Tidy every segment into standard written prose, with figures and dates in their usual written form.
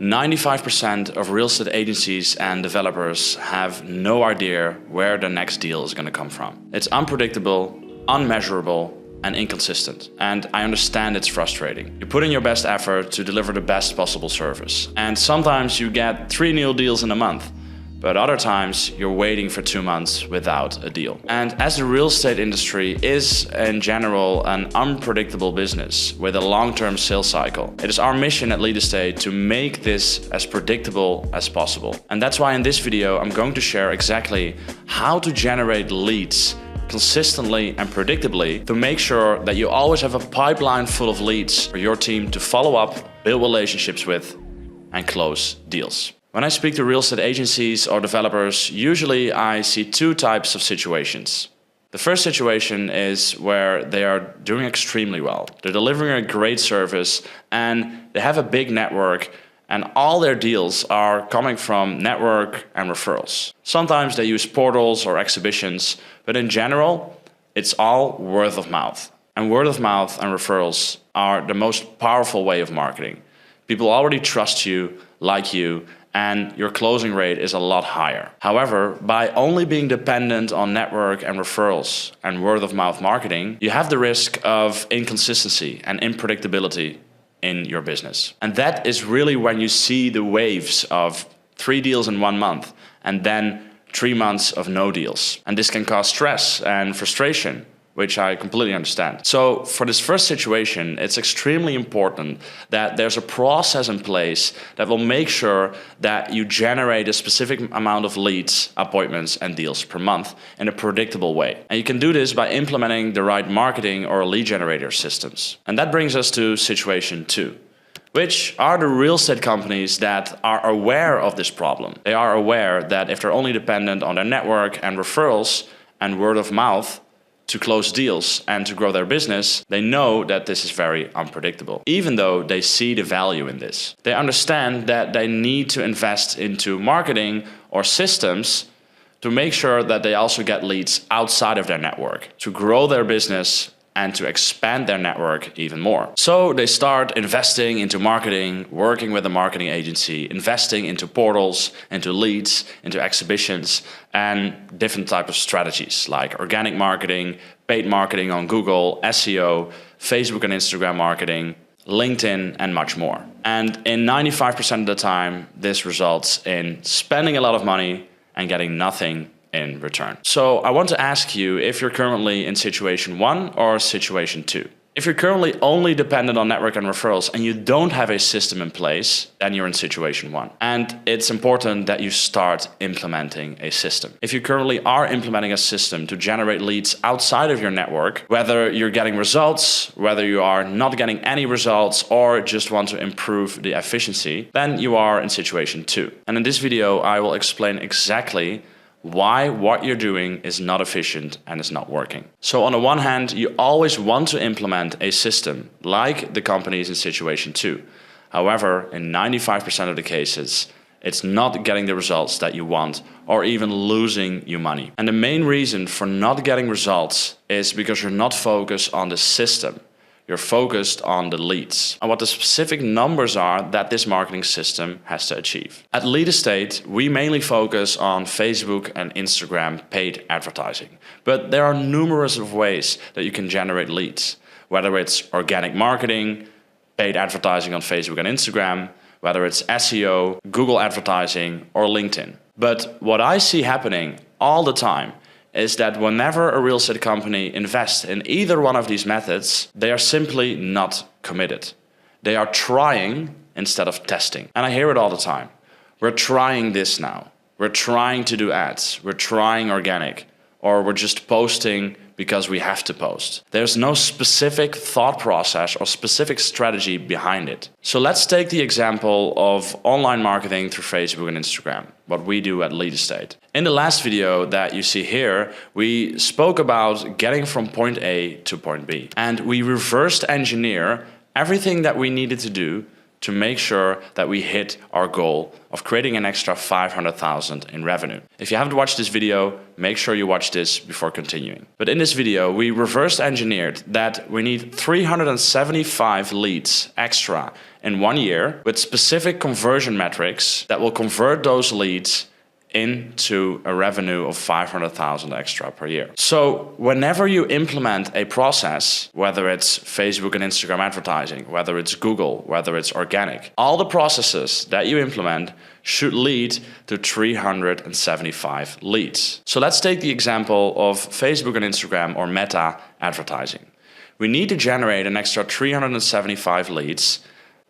95% of real estate agencies and developers have no idea where the next deal is going to come from. It's unpredictable, unmeasurable, and inconsistent. And I understand it's frustrating. You put in your best effort to deliver the best possible service. And sometimes you get 3 new deals in a month. But other times you're waiting for 2 months without a deal. And as the real estate industry is in general an unpredictable business with a long-term sales cycle, it is our mission at Lead Estate to make this as predictable as possible. And that's why in this video I'm going to share exactly how to generate leads consistently and predictably to make sure that you always have a pipeline full of leads for your team to follow up, build relationships with, and close deals. When I speak to real estate agencies or developers, usually I see 2 types of situations. The first situation is where they are doing extremely well. They're delivering a great service and they have a big network, and all their deals are coming from network and referrals. Sometimes they use portals or exhibitions, but in general, it's all word of mouth. And word of mouth and referrals are the most powerful way of marketing. People already trust you, like you, and your closing rate is a lot higher. However, by only being dependent on network and referrals and word of mouth marketing, you have the risk of inconsistency and unpredictability in your business. And that is really when you see the waves of 3 deals in 1 month and then 3 months of no deals. And this can cause stress and frustration, which I completely understand. So for this first situation, it's extremely important that there's a process in place that will make sure that you generate a specific amount of leads, appointments, and deals per month in a predictable way. And you can do this by implementing the right marketing or lead generator systems. And that brings us to situation 2. Which are the real estate companies that are aware of this problem. They are aware that if they're only dependent on their network and referrals and word of mouth to close deals and to grow their business, they know that this is very unpredictable, even though they see the value in this. They understand that they need to invest into marketing or systems to make sure that they also get leads outside of their network, to grow their business and to expand their network even more. So they start investing into marketing, working with a marketing agency, investing into portals, into leads, into exhibitions, and different types of strategies like organic marketing, paid marketing on Google, SEO, Facebook and Instagram marketing, LinkedIn, and much more. And in 95% of the time, this results in spending a lot of money and getting nothing in return. So I want to ask you if you're currently in situation 1 or situation 2. If you're currently only dependent on network and referrals and you don't have a system in place, then you're in situation 1. And it's important that you start implementing a system. If you currently are implementing a system to generate leads outside of your network, whether you're getting results, whether you are not getting any results, or just want to improve the efficiency, then you are in situation 2. And in this video, I will explain exactly why what you're doing is not efficient and is not working. So on the one hand, you always want to implement a system like the companies in situation 2. However, in 95% of the cases, it's not getting the results that you want or even losing you money. And the main reason for not getting results is because you're not focused on the system. You're focused on the leads and what the specific numbers are that this marketing system has to achieve. At Lead Estate, we mainly focus on Facebook and Instagram paid advertising. But there are numerous of ways that you can generate leads, whether it's organic marketing, paid advertising on Facebook and Instagram, whether it's SEO, Google advertising, or LinkedIn. But what I see happening all the time is that whenever a real estate company invests in either one of these methods, they are simply not committed. They are trying instead of testing. And I hear it all the time. We're trying this now. We're trying to do ads. We're trying organic. Or we're just posting because we have to post. There's no specific thought process or specific strategy behind it. So let's take the example of online marketing through Facebook and Instagram, what we do at Lead Estate. In the last video that you see here, we spoke about getting from point A to point B. And we reversed engineer everything that we needed to do to make sure that we hit our goal of creating an extra 500,000 in revenue. If you haven't watched this video, make sure you watch this before continuing. But in this video, we reverse engineered that we need 375 leads extra in 1 year with specific conversion metrics that will convert those leads into a revenue of 500,000 extra per year. So whenever you implement a process, whether it's Facebook and Instagram advertising, whether it's Google, whether it's organic, all the processes that you implement should lead to 375 leads. So let's take the example of Facebook and Instagram or Meta advertising. We need to generate an extra 375 leads.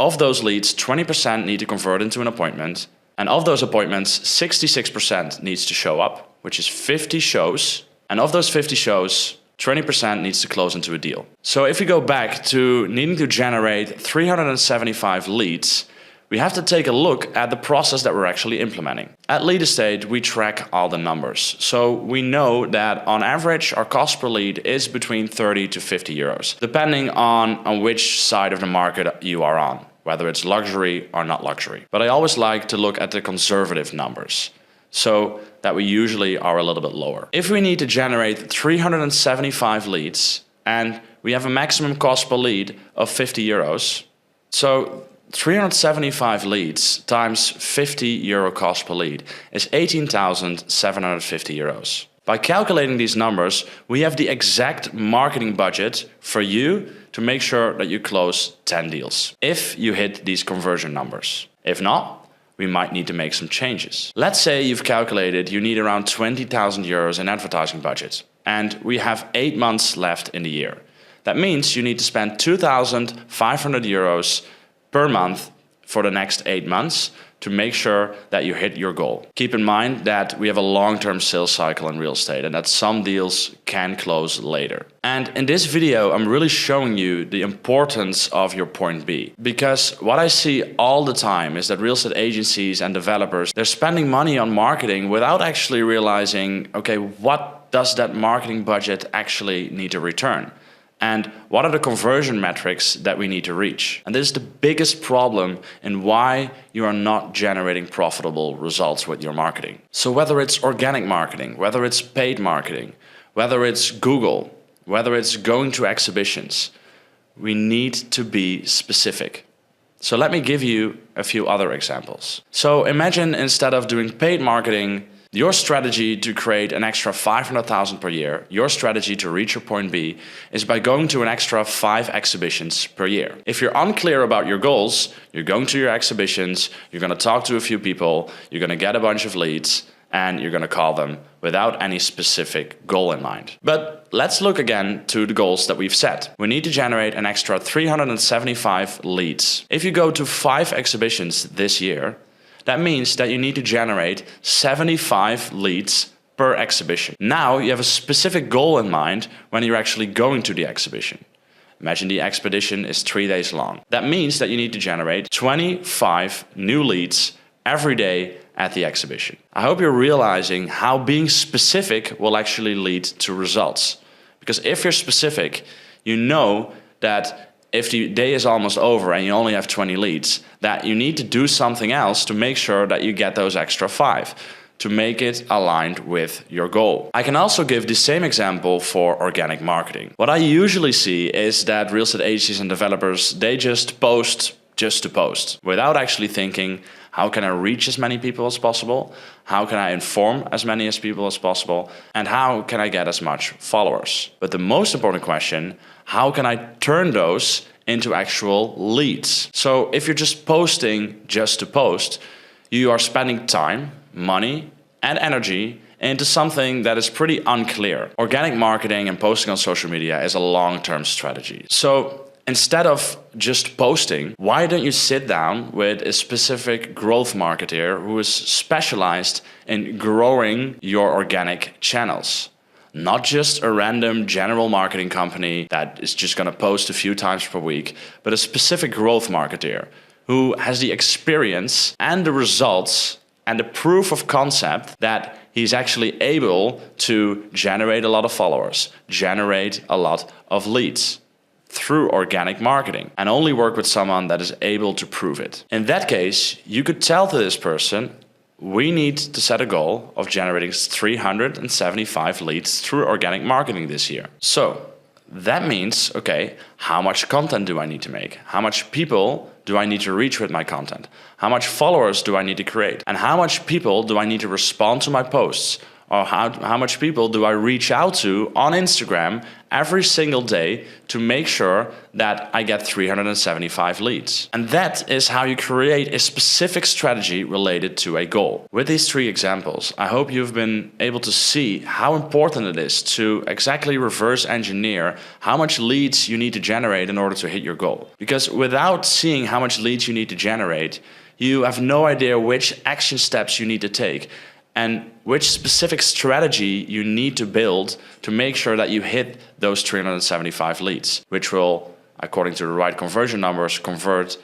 Of those leads, 20% need to convert into an appointment. And of those appointments, 66% needs to show up, which is 50 shows. And of those 50 shows, 20% needs to close into a deal. So if we go back to needing to generate 375 leads, we have to take a look at the process that we're actually implementing. At Lead Estate, we track all the numbers. So we know that on average, our cost per lead is between 30 to 50 euros, depending on which side of the market you are on, whether it's luxury or not luxury. But I always like to look at the conservative numbers, so that we usually are a little bit lower. If we need to generate 375 leads and we have a maximum cost per lead of 50 euros, so 375 leads times 50 euro cost per lead is 18,750 euros. By calculating these numbers, we have the exact marketing budget for you to make sure that you close 10 deals, if you hit these conversion numbers. If not, we might need to make some changes. Let's say you've calculated you need around 20,000 euros in advertising budget, and we have 8 months left in the year. That means you need to spend 2,500 euros per month for the next 8 months to make sure that you hit your goal. Keep in mind that we have a long-term sales cycle in real estate and that some deals can close later. And in this video, I'm really showing you the importance of your point B. Because what I see all the time is that real estate agencies and developers, they're spending money on marketing without actually realizing, okay, what does that marketing budget actually need to return? And what are the conversion metrics that we need to reach? And this is the biggest problem in why you are not generating profitable results with your marketing. So whether it's organic marketing, whether it's paid marketing, whether it's Google, whether it's going to exhibitions, we need to be specific. So let me give you a few other examples. So imagine instead of doing paid marketing, your strategy to create an extra 500,000 per year, your strategy to reach your point B, is by going to an extra 5 exhibitions per year. If you're unclear about your goals, you're going to your exhibitions, you're going to talk to a few people, you're going to get a bunch of leads, and you're going to call them without any specific goal in mind. But let's look again to the goals that we've set. We need to generate an extra 375 leads. If you go to 5 exhibitions this year, that means that you need to generate 75 leads per exhibition. Now you have a specific goal in mind when you're actually going to the exhibition. Imagine the expedition is 3 days long. That means that you need to generate 25 new leads every day at the exhibition. I hope you're realizing how being specific will actually lead to results. Because if you're specific, you know that if the day is almost over and you only have 20 leads, that you need to do something else to make sure that you get those extra 5, to make it aligned with your goal. I can also give the same example for organic marketing. What I usually see is that real estate agencies and developers, they just post just to post, without actually thinking, how can I reach as many people as possible? How can I inform as many as people as possible? And how can I get as much followers? But the most important question, how can I turn those into actual leads? So if you're just posting just to post, you are spending time, money, and energy into something that is pretty unclear. Organic marketing and posting on social media is a long-term strategy. So instead of just posting, why don't you sit down with a specific growth marketer who is specialized in growing your organic channels? Not just a random general marketing company that is just going to post a few times per week, but a specific growth marketer who has the experience and the results and the proof of concept that he's actually able to generate a lot of followers, generate a lot of leads. through organic marketing and only work with someone that is able to prove it. In that case, you could tell to this person, we need to set a goal of generating 375 leads through organic marketing this year. So that means, okay, how much content do I need to make? How much people do I need to reach with my content? How much followers do I need to create? And how much people do I need to respond to my posts? Or how much people do I reach out to on Instagram every single day to make sure that I get 375 leads? And that is how you create a specific strategy related to a goal. With these 3 examples, I hope you've been able to see how important it is to exactly reverse engineer how much leads you need to generate in order to hit your goal. Because without seeing how much leads you need to generate, you have no idea which action steps you need to take and which specific strategy you need to build to make sure that you hit those 375 leads, which will, according to the right conversion numbers, convert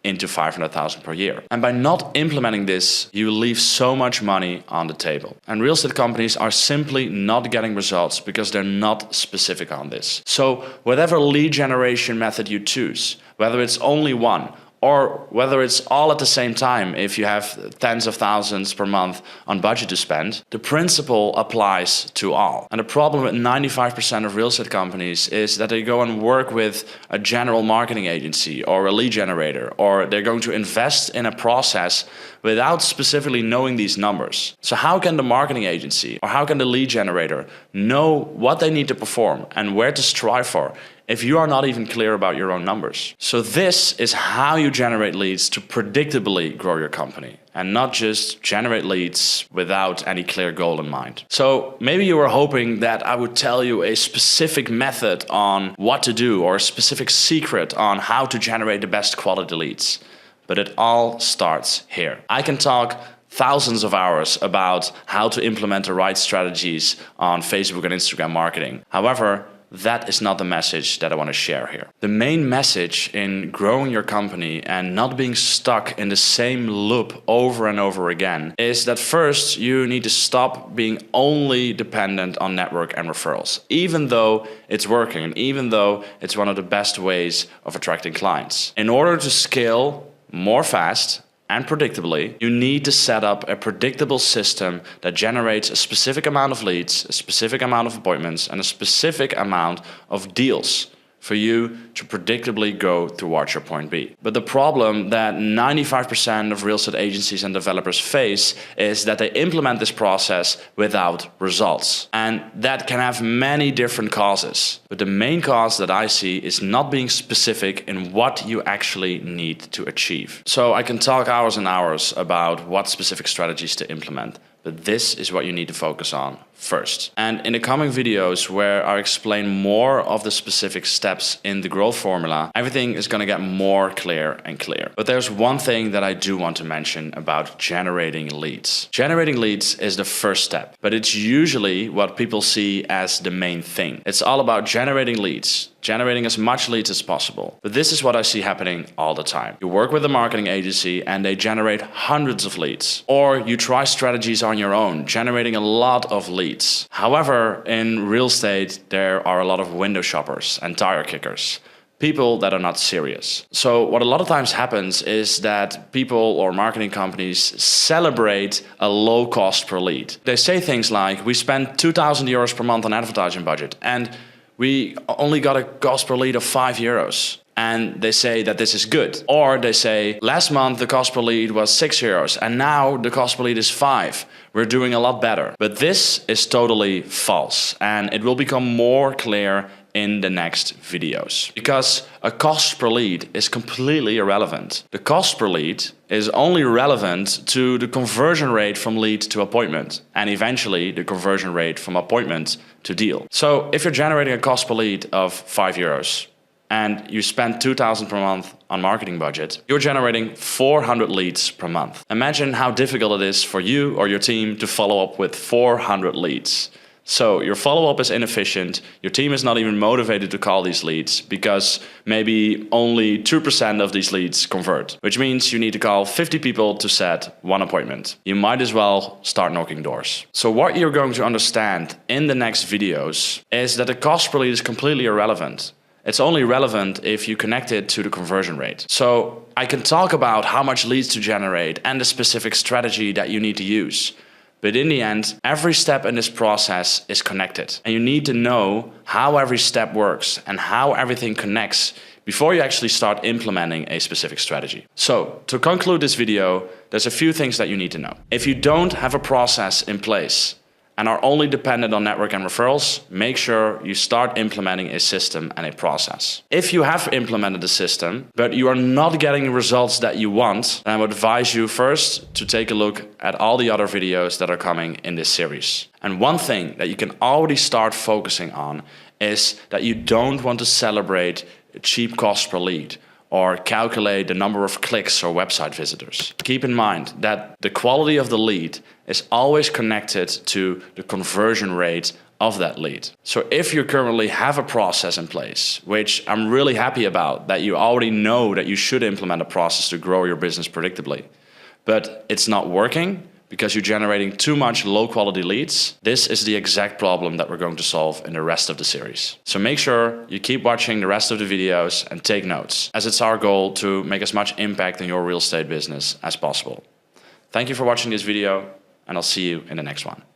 into 500,000 per year. And by not implementing this, you leave so much money on the table. And real estate companies are simply not getting results because they're not specific on this. So whatever lead generation method you choose, whether it's only one, or whether it's all at the same time, if you have tens of thousands per month on budget to spend, the principle applies to all. And the problem with 95% of real estate companies is that they go and work with a general marketing agency or a lead generator, or they're going to invest in a process without specifically knowing these numbers. So how can the marketing agency or how can the lead generator know what they need to perform and where to strive for if you are not even clear about your own numbers? So this is how you generate leads to predictably grow your company, and not just generate leads without any clear goal in mind. So maybe you were hoping that I would tell you a specific method on what to do or a specific secret on how to generate the best quality leads. But it all starts here. I can talk thousands of hours about how to implement the right strategies on Facebook and Instagram marketing. However, that is not the message that I want to share here. The main message in growing your company and not being stuck in the same loop over and over again is that first you need to stop being only dependent on network and referrals, even though it's working and even though it's one of the best ways of attracting clients. In order to scale more fast and predictably, you need to set up a predictable system that generates a specific amount of leads, a specific amount of appointments, and a specific amount of deals for you to predictably go towards your point B. But the problem that 95% of real estate agencies and developers face is that they implement this process without results. And that can have many different causes. But the main cause that I see is not being specific in what you actually need to achieve. So I can talk hours and hours about what specific strategies to implement, but this is what you need to focus on first. And in the coming videos where I explain more of the specific steps in the growth formula, everything is going to get more clear and clear. But there's one thing that I do want to mention about generating leads. Generating leads is the first step, but it's usually what people see as the main thing. It's all about generating leads, generating as much leads as possible. But this is what I see happening all the time. You work with a marketing agency and they generate hundreds of leads. Or you try strategies on your own, generating a lot of leads. However, in real estate, there are a lot of window shoppers and tire kickers, people that are not serious. So what a lot of times happens is that people or marketing companies celebrate a low cost per lead. They say things like, we spend 2,000 euros per month on advertising budget and we only got a cost per lead of 5 euros. And they say that this is good. Or they say, last month the cost per lead was 6 euros and now the cost per lead is 5. We're doing a lot better. But this is totally false, and it will become more clear in the next videos. Because a cost per lead is completely irrelevant. The cost per lead is only relevant to the conversion rate from lead to appointment, and eventually the conversion rate from appointment to deal. So if you're generating a cost per lead of 5 euros, and you spend 2,000 per month on marketing budget, you're generating 400 leads per month. Imagine how difficult it is for you or your team to follow up with 400 leads. So your follow-up is inefficient, your team is not even motivated to call these leads because maybe only 2% of these leads convert, which means you need to call 50 people to set one appointment. You might as well start knocking doors. So what you're going to understand in the next videos is that the cost per lead is completely irrelevant. It's only relevant if you connect it to the conversion rate. So I can talk about how much leads to generate and the specific strategy that you need to use. But in the end, every step in this process is connected. And you need to know how every step works and how everything connects before you actually start implementing a specific strategy. So to conclude this video, there's a few things that you need to know. If you don't have a process in place and are only dependent on network and referrals, make sure you start implementing a system and a process. If you have implemented a system, but you are not getting the results that you want, then I would advise you first to take a look at all the other videos that are coming in this series. And one thing that you can already start focusing on is that you don't want to celebrate a cheap cost per lead or calculate the number of clicks or website visitors. Keep in mind that the quality of the lead is always connected to the conversion rate of that lead. So if you currently have a process in place, which I'm really happy about, that you already know that you should implement a process to grow your business predictably, but it's not working because you're generating too much low quality leads, this is the exact problem that we're going to solve in the rest of the series. So make sure you keep watching the rest of the videos and take notes, as it's our goal to make as much impact in your real estate business as possible. Thank you for watching this video, and I'll see you in the next one.